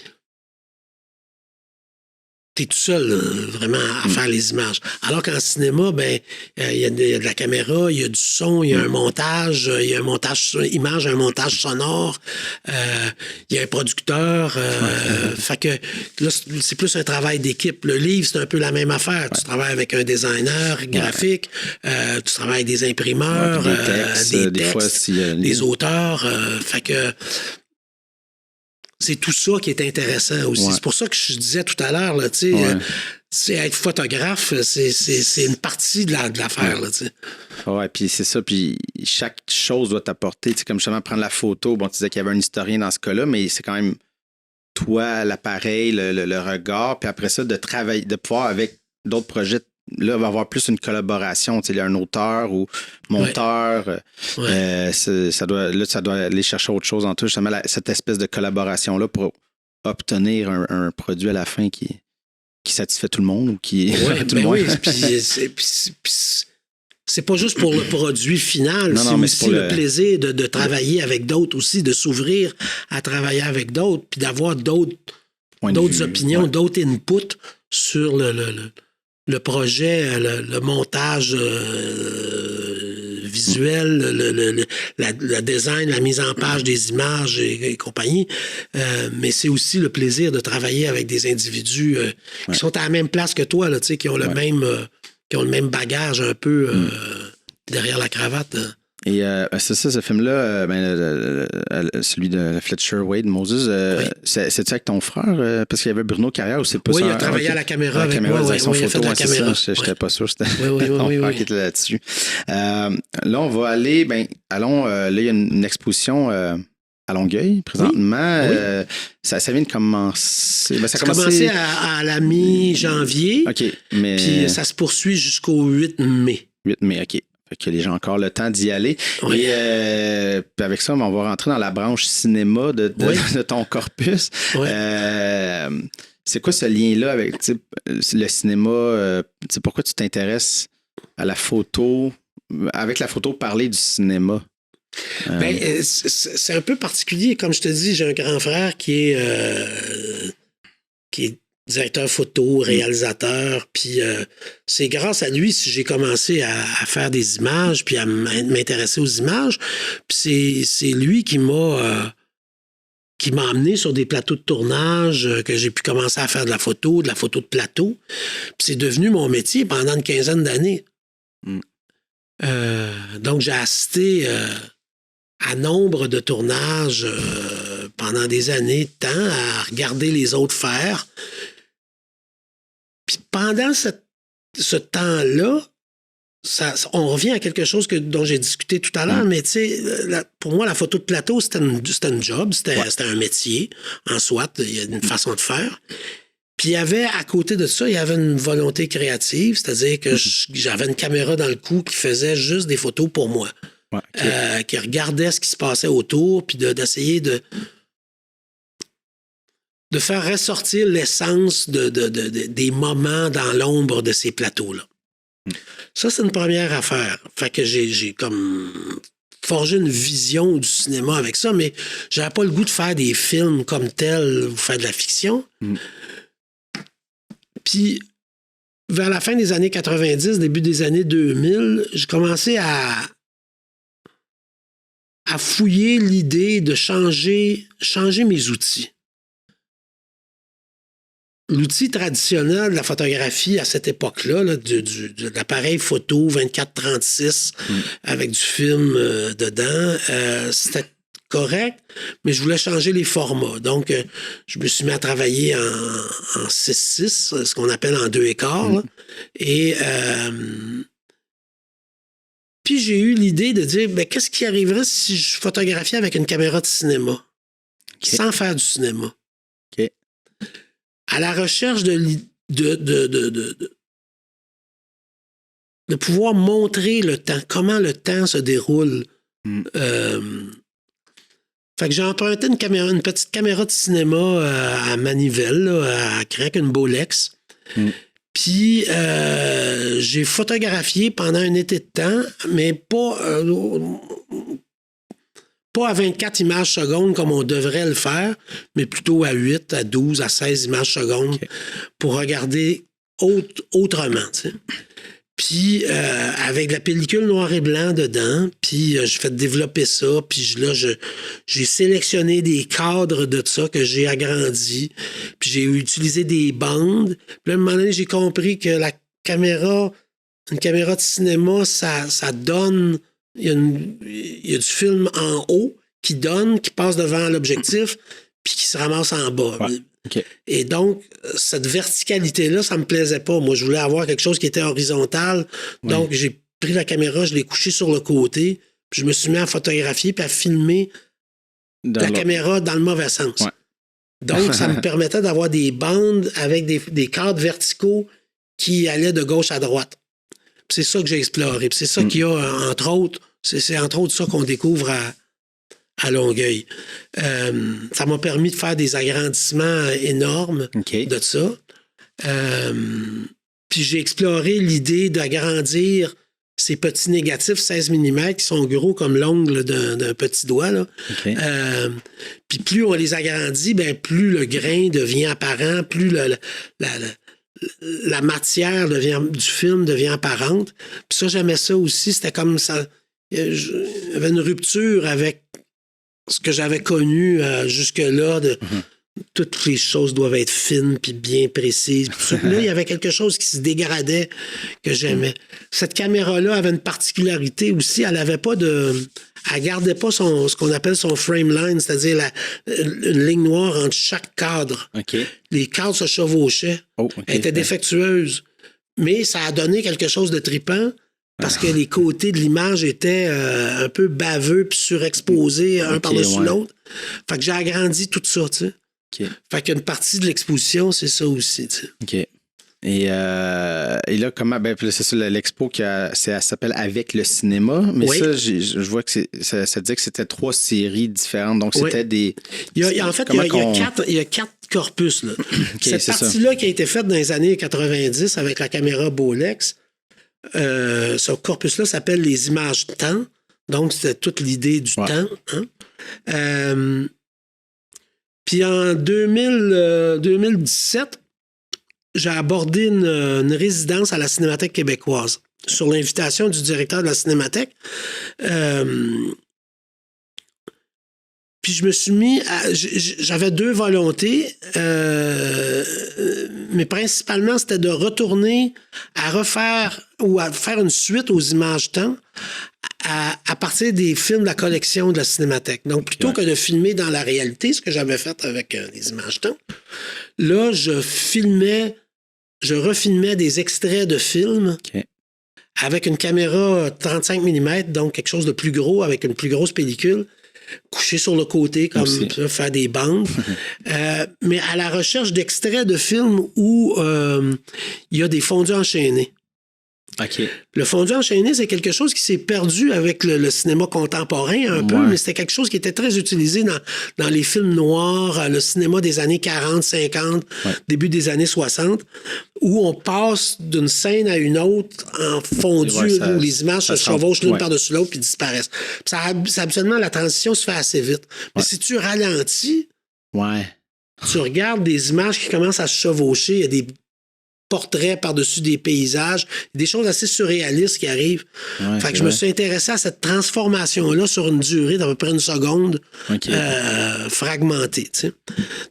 t'es tout seul, vraiment, à faire les images. Alors qu'en cinéma, il y a de la caméra, il y a du son, il y a un montage, il y a un montage image, un montage sonore, il y a un producteur. Fait que là, c'est plus un travail d'équipe. Le livre, c'est un peu la même affaire. Tu travailles avec un designer graphique, tu travailles avec des imprimeurs, des textes, des fois, des auteurs. Fait que c'est tout ça qui est intéressant aussi. Ouais. C'est pour ça que je disais tout à l'heure, tu sais, être photographe, c'est une partie de l'affaire, tu sais. Ouais, puis c'est ça. Puis chaque chose doit t'apporter. Tu sais, comme justement prendre la photo. Bon, tu disais qu'il y avait un historien dans ce cas-là, mais c'est quand même toi, l'appareil, le regard. Puis après ça, de travailler, de pouvoir avec d'autres projets. Là, il va y avoir plus une collaboration. Tu sais, il y a un auteur ou monteur. Ça doit aller chercher autre chose en tout. Justement, cette espèce de collaboration-là pour obtenir un produit à la fin qui satisfait tout le monde ou qui tout le monde. Oui, puis c'est pas juste pour le produit final, c'est aussi le plaisir de travailler avec d'autres aussi, de s'ouvrir à travailler avec d'autres, puis d'avoir d'autres opinions, d'autres inputs sur le projet, le montage visuel, le design, la mise en page des images et compagnie. Mais c'est aussi le plaisir de travailler avec des individus qui sont à la même place que toi, là, qui ont le même bagage un peu derrière la cravate. Et c'est ça, ce film-là, celui de Fletcher Wade, Moses, c'est-tu avec ton frère? Parce qu'il y avait Bruno Carrière ou c'est pas ça? Oui, il a travaillé à la caméra avec moi. Il a fait de la caméra. Je n'étais pas sûr, c'était ton frère qui était là-dessus. Là, on va aller, là, il y a une exposition à Longueuil, présentement. Oui. Ça vient de commencer. Ça a commencé à la mi-janvier. OK, mais... Puis ça se poursuit jusqu'au 8 mai. 8 mai, OK. Que les gens ont encore le temps d'y aller. Oui. Et puis avec ça, on va rentrer dans la branche cinéma de ton corpus. Oui. C'est quoi ce lien-là avec le cinéma? Pourquoi tu t'intéresses à la photo, avec la photo, parler du cinéma? C'est un peu particulier. Comme je te dis, j'ai un grand frère qui est directeur photo, réalisateur, puis c'est grâce à lui si j'ai commencé à faire des images, puis à m'intéresser aux images. Puis c'est lui qui m'a amené sur des plateaux de tournage, que j'ai pu commencer à faire de la photo de plateau. Puis c'est devenu mon métier pendant une quinzaine d'années. Donc j'ai assisté à nombre de tournages pendant des années de temps, à regarder les autres faire. Puis pendant ce temps-là, on revient à quelque chose dont j'ai discuté tout à l'heure, mais tu sais, pour moi, la photo de plateau, c'était une job, c'était un métier en soi, il y a une façon de faire. Puis il y avait, à côté de ça, il y avait une volonté créative, c'est-à-dire que j'avais une caméra dans le cou qui faisait juste des photos pour moi, qui regardait ce qui se passait autour, puis d'essayer de faire ressortir l'essence des moments dans l'ombre de ces plateaux-là. Ça, c'est une première affaire. Fait que j'ai comme forgé une vision du cinéma avec ça, mais j'avais pas le goût de faire des films comme tels ou faire de la fiction. Puis, vers la fin des années 90, début des années 2000, j'ai commencé à fouiller l'idée de changer mes outils. l'outil traditionnel de la photographie à cette époque-là, là, de l'appareil photo 24-36 avec du film dedans, c'était correct, mais je voulais changer les formats. Donc, je me suis mis à travailler en 6-6, ce qu'on appelle en 2,4. Là. Et puis, j'ai eu l'idée de dire, ben, qu'est-ce qui arriverait si je photographiais avec une caméra de cinéma, sans faire du cinéma? OK. À la recherche de pouvoir montrer le temps, comment le temps se déroule. Fait que j'ai emprunté une petite caméra de cinéma à manivelle, là, à crack, une Bolex. Puis j'ai photographié pendant un été de temps, mais pas à 24 images secondes comme on devrait le faire, mais plutôt à 8, à 12, à 16 images secondes pour regarder autrement, tu sais. Puis avec de la pellicule noir et blanc dedans, puis j'ai fait développer ça, puis là, j'ai sélectionné des cadres de ça que j'ai agrandis, puis j'ai utilisé des bandes. Puis là, à un moment donné, j'ai compris que une caméra de cinéma, ça donne... Il y a du film en haut qui passe devant l'objectif, puis qui se ramasse en bas. Ouais. Okay. Et donc, cette verticalité-là, ça me plaisait pas. Moi, je voulais avoir quelque chose qui était horizontal. Donc, j'ai pris la caméra, je l'ai couchée sur le côté, puis je me suis mis à photographier puis à filmer la caméra dans le mauvais sens. Ouais. Donc, ça me permettait d'avoir des bandes avec des cadres verticaux qui allaient de gauche à droite. Puis c'est ça que j'ai exploré. Puis c'est ça qu'il y a, entre autres, c'est entre autres ça qu'on découvre à Longueuil. Ça m'a permis de faire des agrandissements énormes de ça. Puis j'ai exploré l'idée d'agrandir ces petits négatifs 16 mm qui sont gros comme l'ongle d'un petit doigt. Là. Puis plus on les agrandit, ben plus le grain devient apparent, plus la matière du film devient apparente. Puis ça, j'aimais ça aussi. C'était comme ça. Il y avait une rupture avec ce que j'avais connu jusque-là. Toutes les choses doivent être fines puis bien précises. Puis là, il y avait quelque chose qui se dégradait que j'aimais. Cette caméra-là avait une particularité aussi. Elle avait pas elle gardait pas ce qu'on appelle son frame line, c'est-à-dire une ligne noire entre chaque cadre. Les cadres se chevauchaient. Elle était défectueuse. Mais ça a donné quelque chose de trippant parce que les côtés de l'image étaient un peu baveux puis surexposés un par-dessus l'autre. Fait que j'ai agrandi tout ça, tu sais. Fait qu'une partie de l'exposition, c'est ça aussi, tu sais. OK. Et là, comment... Ben, c'est ça, l'expo, ça s'appelle Avec le cinéma. Mais ça, je vois que ça dit que c'était 3 séries différentes. Donc, c'était des... Il y a 4 corpus, là. Cette partie-là qui a été faite dans les années 90 avec la caméra Bolex, ce corpus-là s'appelle les images temps. Donc, c'était toute l'idée du temps. Hein? Puis en 2017, j'ai abordé une résidence à la Cinémathèque québécoise sur l'invitation du directeur de la Cinémathèque. Puis je me suis mis j'avais 2 volontés, mais principalement, c'était de retourner à refaire ou à faire une suite aux images temps à partir des films de la collection de la Cinémathèque. Donc, plutôt que de filmer dans la réalité, ce que j'avais fait avec les images temps, là, je refilmais des extraits de films avec une caméra 35 mm, donc quelque chose de plus gros, avec une plus grosse pellicule, couché sur le côté, comme ça, faire des bandes. Mais à la recherche d'extraits de films où il y a des fondus enchaînés. Le fondu enchaîné, c'est quelque chose qui s'est perdu avec le cinéma contemporain un peu, mais c'était quelque chose qui était très utilisé dans les films noirs, le cinéma des années 40, 50, début des années 60, où on passe d'une scène à une autre en fondu, où les images se chevauchent l'une par-dessus l'autre puis disparaissent. Puis habituellement, la transition se fait assez vite. Mais si tu ralentis, tu regardes des images qui commencent à se chevaucher, il y a des portraits par-dessus des paysages, des choses assez surréalistes qui arrivent. Ouais, Fait que je me suis intéressé à cette transformation-là sur une durée d'à peu près 1 seconde fragmentée. Tu sais.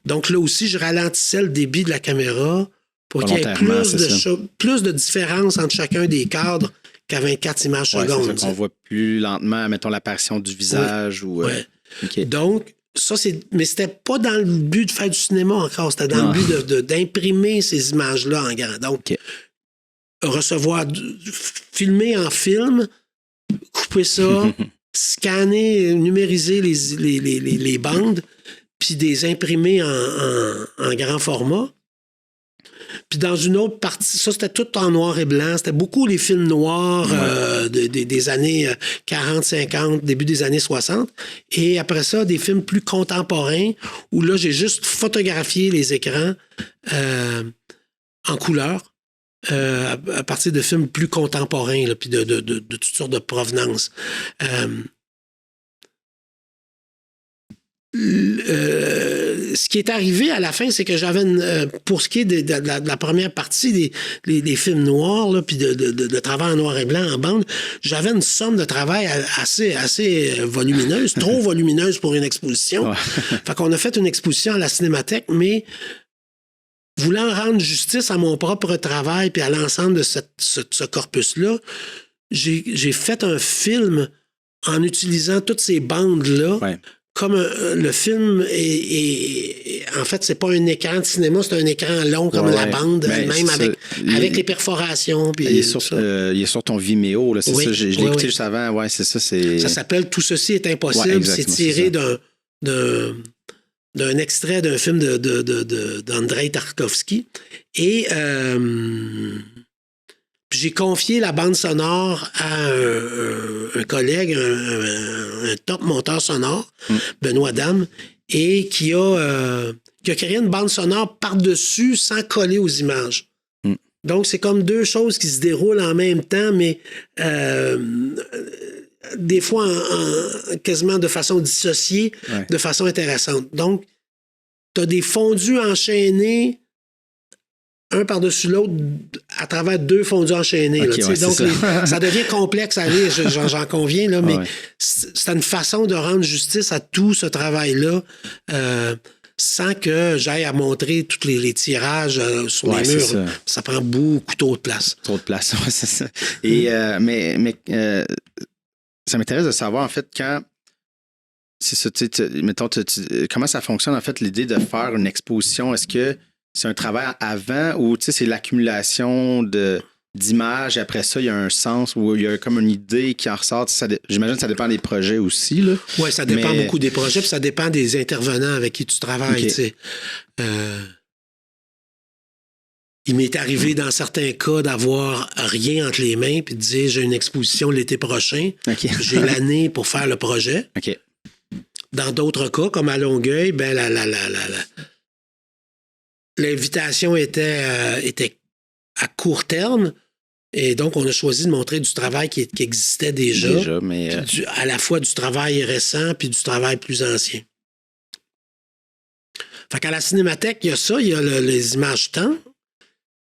Donc là aussi, je ralentissais le débit de la caméra pour qu'il y ait plus de différence entre chacun des cadres qu'à 24 images secondes. C'est ça qu'on voit plus lentement, mettons, l'apparition du visage. Donc, ça, mais c'était pas dans le but de faire du cinéma encore, c'était dans le but d'imprimer ces images-là en grand. Donc, filmer en film, couper ça, scanner, numériser les bandes, puis les imprimer en grand format. Puis dans une autre partie, ça c'était tout en noir et blanc, c'était beaucoup les films noirs des années 40, 50, début des années 60. Et après ça, des films plus contemporains où là, j'ai juste photographié les écrans en couleur à partir de films plus contemporains, là, puis de toutes sortes de provenances. Ce qui est arrivé à la fin, c'est que j'avais pour ce qui est de la première partie des films noirs, là, puis de travail en noir et blanc en bande, j'avais une somme de travail assez volumineuse, trop volumineuse pour une exposition. Fait qu'on a fait une exposition à la Cinémathèque, mais voulant rendre justice à mon propre travail puis à l'ensemble de ce corpus-là, j'ai fait un film en utilisant toutes ces bandes-là. Comme le film en fait, c'est pas un écran de cinéma, c'est un écran long comme la bande, même avec les perforations. Puis il est sur ton Vimeo, là, c'est ça. Je l'ai écouté juste avant. Ouais, c'est ça. Ça s'appelle Tout ceci est impossible. C'est tiré d'un extrait d'un film d'Andrei Tarkovsky. Et j'ai confié la bande sonore à un collègue, un top monteur sonore, Benoît Dame, et qui a créé une bande sonore par-dessus sans coller aux images. Donc, c'est comme deux choses qui se déroulent en même temps, mais des fois quasiment de façon dissociée, de façon intéressante. Donc, tu as des fondus enchaînés un par-dessus l'autre à travers 2 fondus enchaînés. Là, donc, ça devient complexe à lire, j'en conviens, là, mais c'est une façon de rendre justice à tout ce travail-là sans que j'aille à montrer tous les tirages sur les murs. Ça prend beaucoup trop de place. Trop de place, oui, c'est ça. Et, mais ça m'intéresse de savoir, en fait, quand... C'est ça, mettons, comment ça fonctionne, en fait, l'idée de faire une exposition? Est-ce que c'est un travail avant ou c'est l'accumulation d'images et après ça, il y a un sens ou il y a comme une idée qui en ressort? J'imagine que ça dépend des projets aussi. Oui, ça dépend beaucoup des projets, puis ça dépend des intervenants avec qui tu travailles. Il m'est arrivé dans certains cas d'avoir rien entre les mains puis de dire j'ai une exposition l'été prochain. J'ai l'année pour faire le projet. Dans d'autres cas, comme à Longueuil, ben l'invitation était à court terme et donc on a choisi de montrer du travail qui existait déjà mais à la fois du travail récent puis du travail plus ancien. Fait qu'à la Cinémathèque, il y a ça, il y a les images temps,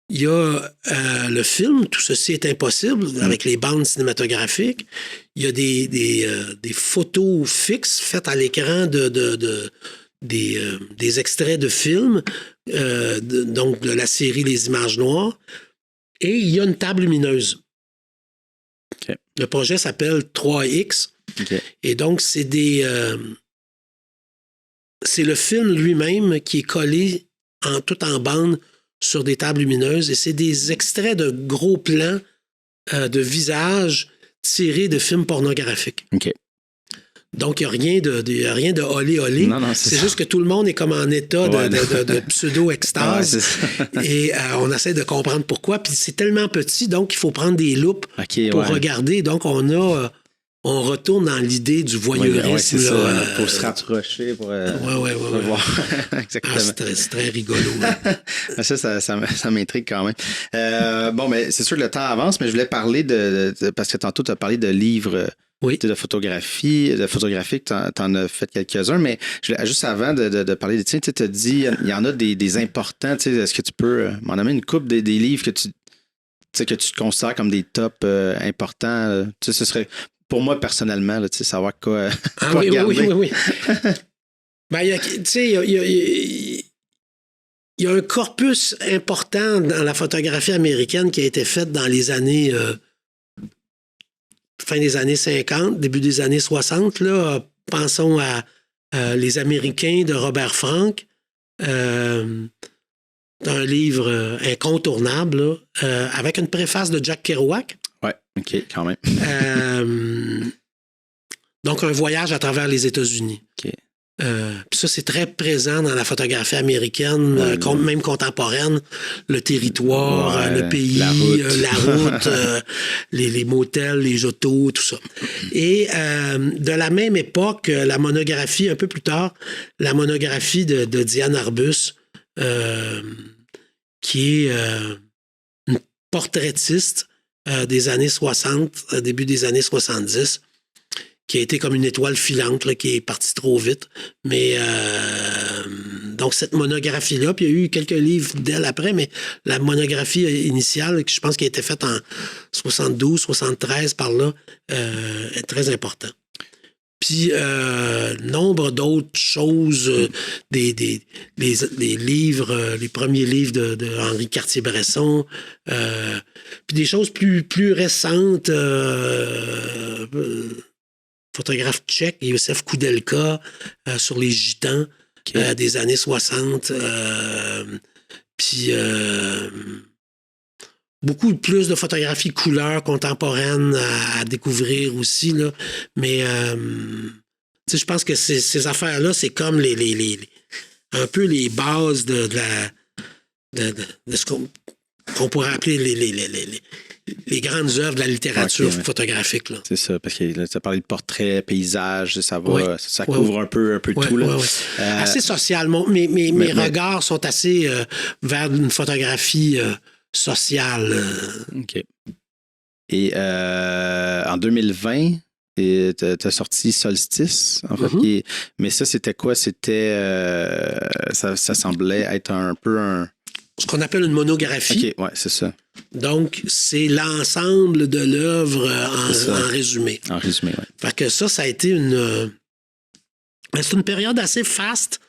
il y a le film, Tout ceci est impossible, avec les bandes cinématographiques. Il y a des photos fixes faites à l'écran des extraits de films, donc de la série Les Images Noires. Et il y a une table lumineuse. Le projet s'appelle 3X. Et donc, c'est c'est le film lui-même qui est collé tout en bande sur des tables lumineuses. Et c'est des extraits de gros plans de visages tirés de films pornographiques. Donc, il n'y a rien de olé. C'est juste que tout le monde est comme en état de pseudo-extase. Et on essaie de comprendre pourquoi. Puis c'est tellement petit, donc il faut prendre des loupes pour regarder. Donc, on retourne dans l'idée du voyeurisme. Pour se rapprocher, pour voir. Exactement. C'est très rigolo. Ça m'intrigue quand même. Bon, mais c'est sûr que le temps avance, mais je voulais parler parce que tantôt, tu as parlé de livres Oui. De photographie, de photographique, t'en as fait quelques-uns, mais juste avant de parler des tiens, tu as dit, il y en a des importants, est-ce que tu peux m'en nommer une couple des livres que tu considères comme des tops importants? Ce serait, pour moi, personnellement, là, savoir quoi, quoi regarder. Oui. Ben, il y a un corpus important dans la photographie américaine qui a été fait dans les années... fin des années 50, début des années 60. Là, pensons à Les Américains de Robert Frank, un livre incontournable, là, avec une préface de Jack Kerouac. Ouais, OK, quand même. Donc, un voyage à travers les États-Unis. OK. Puis ça, c'est très présent dans la photographie américaine, même contemporaine. Le territoire, le pays, la route, les motels, les autos, tout ça. Et de la même époque, la monographie, un peu plus tard, la monographie de Diane Arbus, qui est une portraitiste des années 60, début des années 70, qui a été comme une étoile filante, là, qui est partie trop vite. Mais donc, cette monographie-là, puis il y a eu quelques livres d'elle après, mais la monographie initiale, je pense qui a été faite en 72, 73, par là, est très important. Puis, nombre d'autres choses, des livres, les premiers livres de Henri Cartier-Bresson, puis des choses plus récentes, photographe tchèque, Josef Koudelka, sur les gitans des années 60. Puis beaucoup plus de photographies couleur contemporaines à découvrir aussi. Là. Mais je pense que ces affaires-là, c'est comme un peu les bases de ce qu'on pourrait appeler les grandes œuvres de la littérature photographique. Là. C'est ça, parce que là, tu as parlé de portraits, paysages, ça va, ça couvre un peu tout. Là. Assez socialement. Mes regards sont assez vers une photographie sociale. OK. Et en 2020, tu as sorti Solstice, en fait. Mais ça, c'était quoi? C'était... ça semblait être un peu un... Ce qu'on appelle une monographie. OK, ouais, c'est ça. Donc, c'est l'ensemble de l'œuvre en résumé. En résumé, oui. Fait que ça a été c'est une période assez faste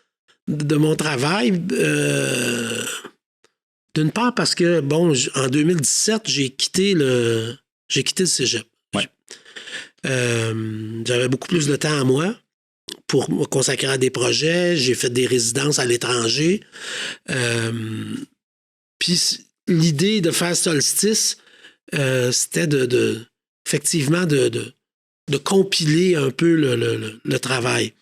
de mon travail. D'une part parce que, en 2017, j'ai quitté le cégep. Ouais. J'avais beaucoup plus de temps à moi pour me consacrer à des projets. J'ai fait des résidences à l'étranger. Puis l'idée de faire Solstice, c'était effectivement de compiler un peu le travail.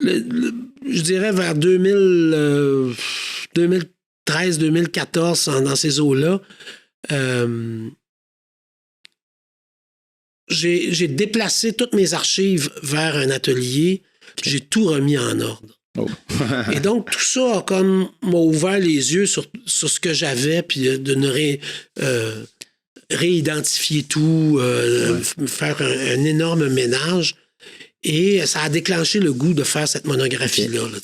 Je dirais vers 2013-2014, dans ces eaux-là, j'ai déplacé toutes mes archives vers un atelier. J'ai tout remis en ordre. Oh. Et donc, tout ça m'a ouvert les yeux sur ce que j'avais, puis de réidentifier tout, faire un énorme ménage. Et ça a déclenché le goût de faire cette monographie-là. Là,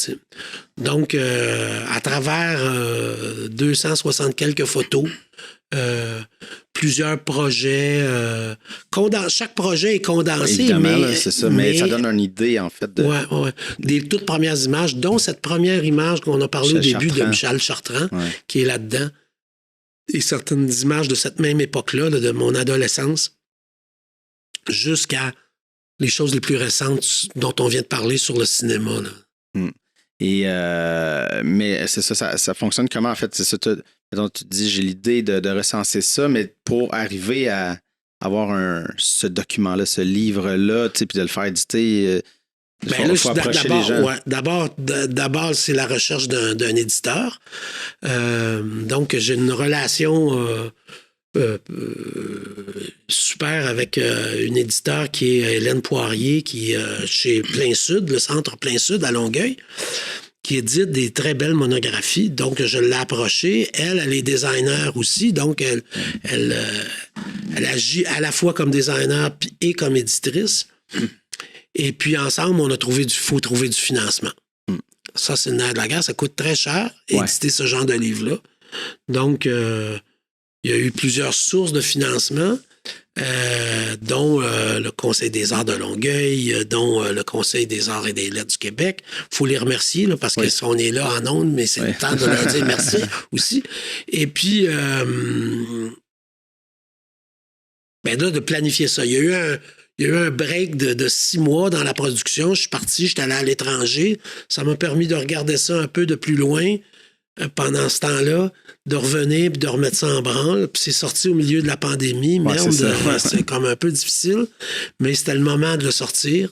donc, à travers 260 quelques photos, plusieurs projets. Chaque projet est condensé. Évidemment, mais c'est ça. Mais ça donne une idée, en fait. Oui. Des toutes premières images, dont cette première image qu'on a parlé au début de Michel Chartrand, qui est là-dedans. Et certaines images de cette même époque-là, de mon adolescence, jusqu'à les choses les plus récentes dont on vient de parler sur le cinéma. Là. Et mais c'est ça fonctionne comment, en fait? C'est ça, donc, tu te dis, j'ai l'idée de recenser ça, mais pour arriver à avoir ce document-là, ce livre-là, puis de le faire éditer, il faut approcher les gens. Ouais, d'abord, c'est la recherche d'un éditeur. Donc, j'ai une relation super avec une éditeur qui est Hélène Poirier, qui est chez Plein Sud, le centre Plein Sud à Longueuil, qui édite des très belles monographies. Donc, je l'ai approchée. Elle est designer aussi, donc elle Elle agit à la fois comme designer et comme éditrice. Et puis, ensemble, faut trouver du financement. Ça, c'est le nerf de la guerre. Ça coûte très cher, éditer ce genre de livre-là. Donc, il y a eu plusieurs sources de financement, dont le Conseil des arts de Longueuil, dont le Conseil des arts et des lettres du Québec. Il faut les remercier, là, parce qu'on est là en ondes, mais c'est le temps de leur dire merci aussi. Et puis, de planifier ça. Il y a eu un break de 6 mois dans la production. Je suis parti, j'étais allé à l'étranger. Ça m'a permis de regarder ça un peu de plus loin pendant ce temps-là, de revenir et de remettre ça en branle. Puis c'est sorti au milieu de la pandémie. C'est comme un peu difficile, mais c'était le moment de le sortir.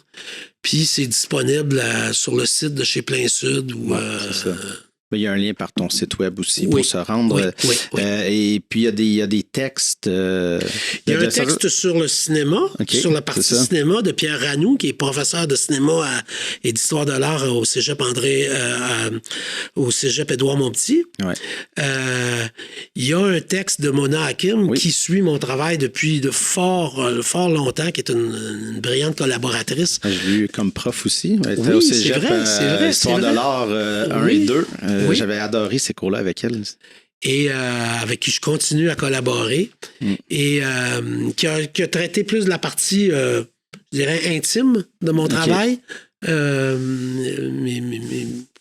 Puis c'est disponible sur le site de chez Plein Sud. C'est ça. Il y a un lien par ton site web aussi pour se rendre. Oui. Et puis, il y a des textes. Il y a un texte sur le cinéma, sur la partie cinéma de Pierre Ranoux, qui est professeur de cinéma et d'histoire de l'art au cégep au cégep Édouard-Montpetit. Ouais. Il y a un texte de Mona Hakim qui suit mon travail depuis de fort longtemps, qui est une brillante collaboratrice. J'ai vu comme prof aussi. Au cégep, c'est vrai. Histoire de l'art 1 et 2. J'avais adoré ces cours-là avec elle. Et avec qui je continue à collaborer. Et qui a traité plus de la partie, je dirais, intime de mon travail. Mes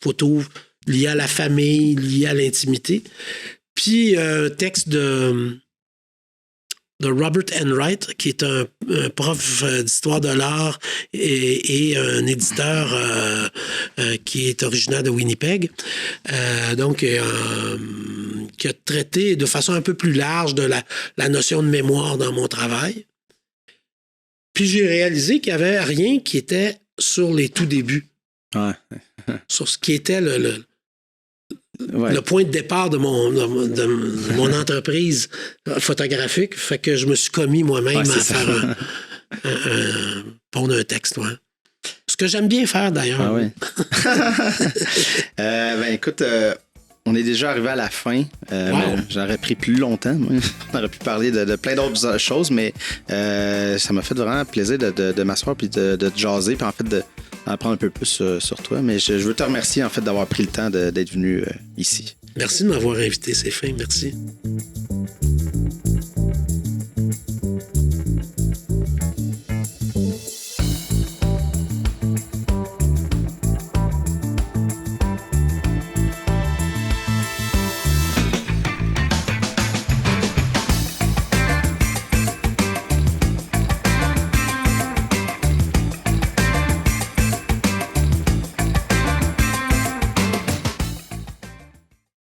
photos liées à la famille, liées à l'intimité. Puis un texte de Robert Enright, qui est un prof d'histoire de l'art et un éditeur qui est originaire de Winnipeg, qui a traité de façon un peu plus large de la notion de mémoire dans mon travail. Puis j'ai réalisé qu'il n'y avait rien qui était sur les tout débuts. Ouais. Sur ce qui était le point de départ de mon entreprise photographique. Fait que je me suis commis moi-même à faire pondre un texte. Ouais. Ce que j'aime bien faire, d'ailleurs. Ah oui. Écoute, on est déjà arrivé à la fin. J'aurais pris plus longtemps. On aurait pu parler de plein d'autres choses, mais ça m'a fait vraiment plaisir de m'asseoir puis de te jaser, puis en fait d'en apprendre un peu plus sur toi. Mais je veux te remercier en fait d'avoir pris le temps d'être venu ici. Merci de m'avoir invité, c'est fin, merci.